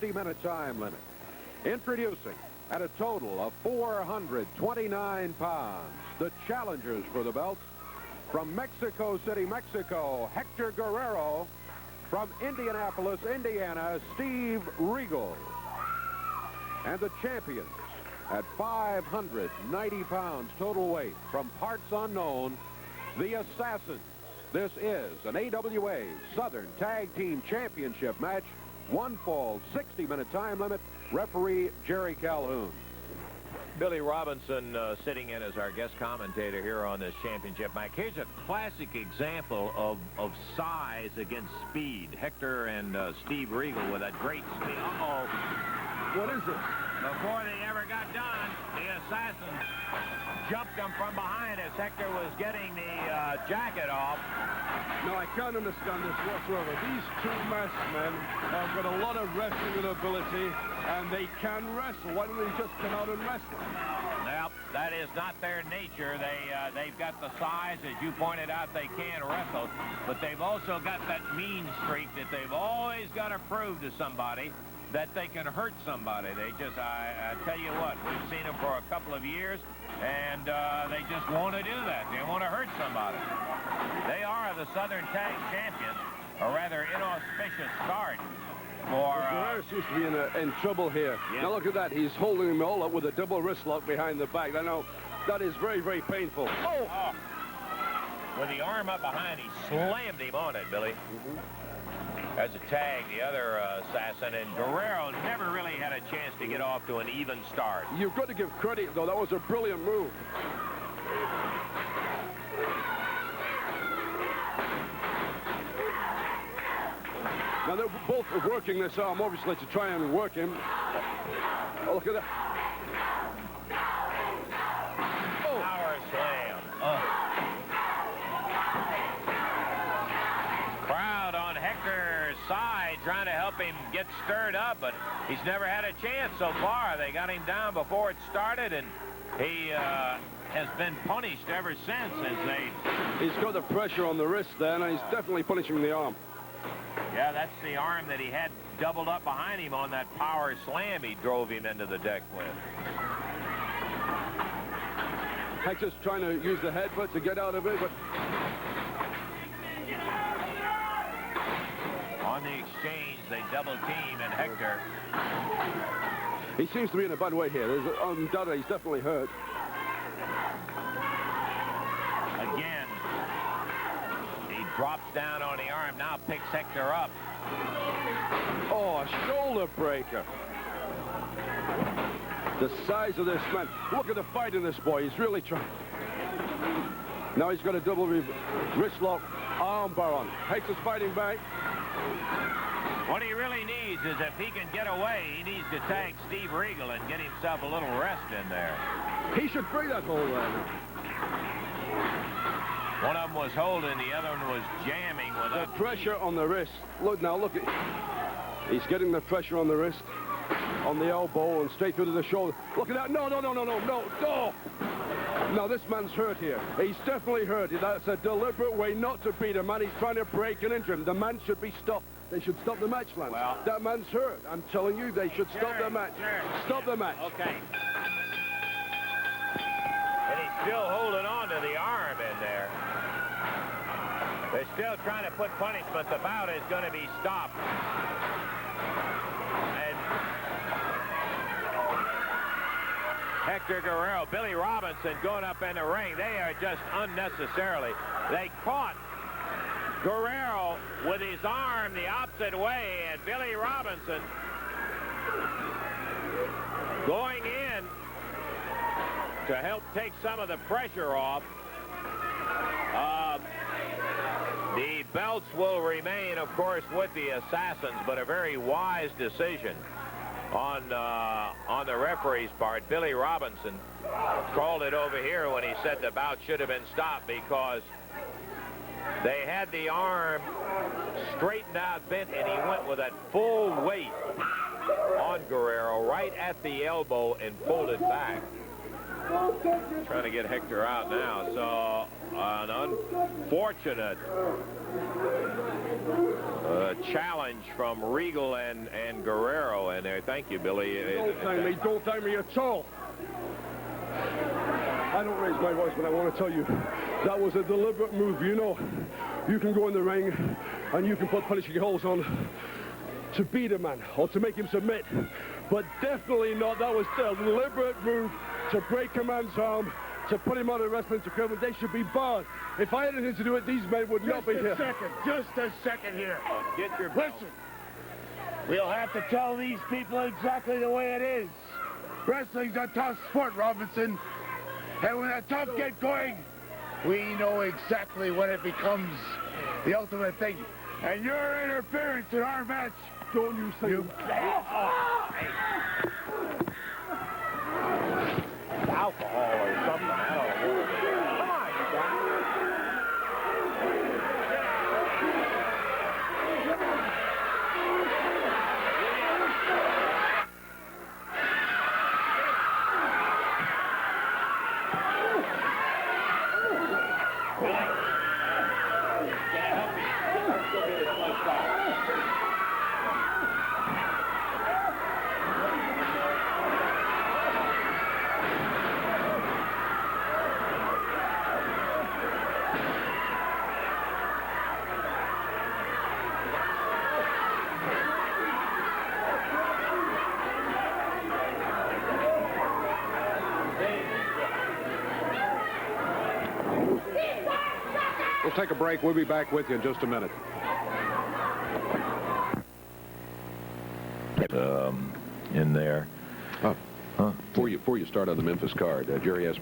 60-minute time limit. Introducing, at a total of 429 pounds, the challengers for the belts. From Mexico City, Mexico, Hector Guerrero. From Indianapolis, Indiana, Steve Regal. And the champions at 590 pounds total weight, from parts unknown, the Assassins. This is an AWA Southern Tag Team Championship match. One fall, 60-minute time limit. Referee Jerry Calhoun. Billy Robinson sitting in as our guest commentator here on this championship match. Here's a classic example of size against speed. Hector and Steve Regal with that great speed. Uh-oh. What is this? Before they ever got done, the Assassins jumped them from behind as Hector was getting the jacket off. No, I can't understand this whatsoever. These two masked men have got a lot of wrestling ability, and they can wrestle. Why don't they just come out and wrestle? Well, that is not their nature. They've got the size, as you pointed out, they can wrestle, but they've also got that mean streak that they've always got to prove to somebody that they can hurt somebody. They just, I tell you what, we've seen them for a couple of years, and they just want to do that. They want to hurt somebody. They are the Southern Tag Champions, a rather inauspicious start for... Guerrero seems to be in trouble here. Yeah. Now look at that. He's holding them all up with a double wrist lock behind the back. I know that is very, very painful. Oh! With the arm up behind, he slammed him on it, Billy. As a tag, the other assassin, and Guerrero never really had a chance to get off to an even start. You've got to give credit, though. That was a brilliant move. Now, they're both working this arm, obviously, to try and work him. Oh, look at that. Oh. Power slam. Oh. Crowd on Hector's side trying to help him get stirred up, but he's never had a chance so far. They got him down before it started, and he has been punished ever since as they... He's got the pressure on the wrist there, and he's definitely punishing the arm. Yeah, that's the arm that he had doubled up behind him on that power slam he drove him into the deck with. Hector's trying to use the headbutt to get out of it, but... On the exchange, they double team, and Hector... He seems to be in a bad way here. There's undoubtedly, he's definitely hurt. Again, he drops down on the arm, now picks Hector up. Oh, a shoulder breaker. The size of this man. Look at the fight in this boy. He's really trying. Now he's got a double wrist lock arm bar on. Hector's fighting back. What he really needs is, if he can get away, he needs to tag Steve Regal and get himself a little rest in there. He should break that hold there. One of them was holding, the other one was jamming with The a... pressure on the wrist. Look now, look at... He's getting the pressure on the wrist, on the elbow, and straight through to the shoulder. Look at that. No, no, no, no, no, no, no. Now, this man's hurt here. He's definitely hurt. That's a deliberate way not to beat a man. He's trying to break and injure him. The man should be stopped. They should stop the match, Lance. Well, that man's hurt. I'm telling you, they should stop the match. Stop the match. Okay. And he's still holding on to the arm in there. They're still trying to put punishment. The bout is going to be stopped. And Hector Guerrero, Billy Robinson going up in the ring. They are just unnecessarily. They caught Guerrero with his arm the opposite way, and Billy Robinson going in to help take some of the pressure off. The belts will remain, of course, with the Assassins, but a very wise decision on the referee's part. Billy Robinson called it over here when he said the bout should have been stopped, because they had the arm straightened out, bent, and he went with that full weight on Guerrero right at the elbow and pulled it back. Trying to get Hector out now. So an unfortunate challenge from Regal and Guerrero in there. Thank you, Billy. Don't thank me at all. I don't raise my voice, but I want to tell you, that was a deliberate move. You know, you can go in the ring and you can put punishing holds on to beat a man or to make him submit, but definitely not. That was a deliberate move to break a man's arm, to put him on a wrestling equipment. They should be barred. If I had anything to do with these men, would not be here. Just a second here. Get your Listen, we'll have to tell these people exactly the way it is. Wrestling's a tough sport, Robinson. And when the tough get going, we know exactly when it becomes the ultimate thing. And your interference in our match, Don't you say alcohol or something. I don't know what it is. Come on, you guys. We'll take a break. We'll be back with you in just a minute. In there. Before you start on the Memphis card, Jerry asked me